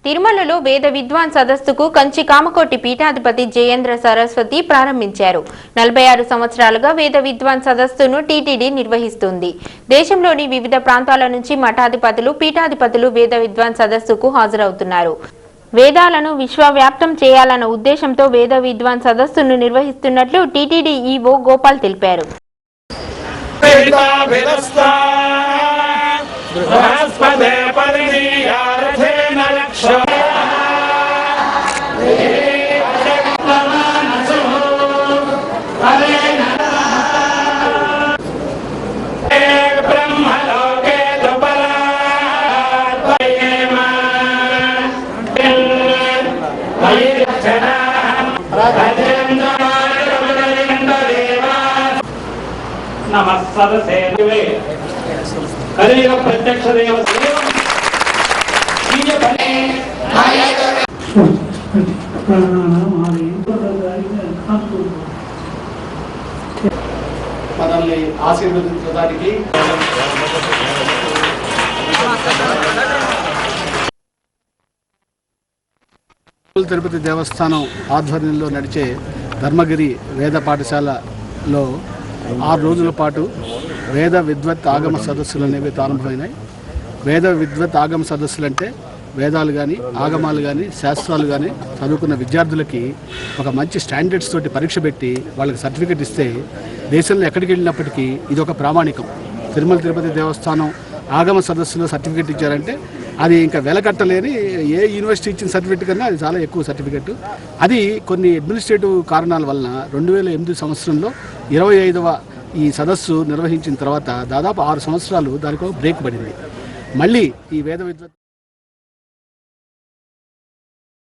తిరుమలలో వేద విద్వాన్ సదస్సుకు కంచి కామకోటి పీఠాధిపతి జయేంద్ర సరస్వతి ప్రారంభించారు. 46 సంవత్సరాలుగా వేద విద్వాన్ సదస్సును టీటీడీ నిర్వహిస్తుంది. దేశంలోని వివిధ ప్రాంతాల నుంచి మఠాధిపతులు, పీఠాధిపతులు వేద విద్వాన్ సదస్సుకు హాజరవుతున్నారు. వేదాలను విశ్వవ్యాప్తం చేయాలన్న ఉద్దేశంతో వేద విద్వాన్ సదస్సును నిర్వహిస్తున్నట్లు టీటీడీ ఈవో గోపాల్ తెలిపారు. కలియుగ ప్రత్యక్ష దేవ మనల్ని ఆశీర్వదించడానికి తిరుపతి దేవస్థానం ఆధ్వర్యంలో నడిచే ధర్మగిరి వేద పాఠశాలలో 6 రోజుల పాటు వేద విద్వత్ ఆగమ సదస్సులు అనేవి ప్రారంభమైనాయి. వేద విద్వత్ ఆగమ సదస్సులు అంటే వేదాలు కానీ, ఆగమాలు కానీ, శాస్త్రాలు కానీ చదువుకున్న విద్యార్థులకి ఒక మంచి స్టాండర్డ్స్ తోటి పరీక్ష పెట్టి వాళ్ళకి సర్టిఫికెట్ ఇస్తే దేశంలో ఎక్కడికి వెళ్ళినప్పటికీ ఇది ఒక ప్రామాణికం. తిరుపతి దేవస్థానం ఆగమ సదస్సులో సర్టిఫికెట్ ఇచ్చారంటే అది ఇంకా వెలకట్టలేని ఏ యూనివర్సిటీ ఇచ్చిన సర్టిఫికెట్ కన్నా అది చాలా ఎక్కువ సర్టిఫికెట్. అది కొన్ని అడ్మినిస్ట్రేటివ్ కారణాల వలన 2008 సంవత్సరంలో 25వ ఈ సదస్సు నిర్వహించిన తర్వాత దాదాపు 6 సంవత్సరాలు దానికి బ్రేక్ పడింది. మళ్ళీ ఈ వేద విద్వత్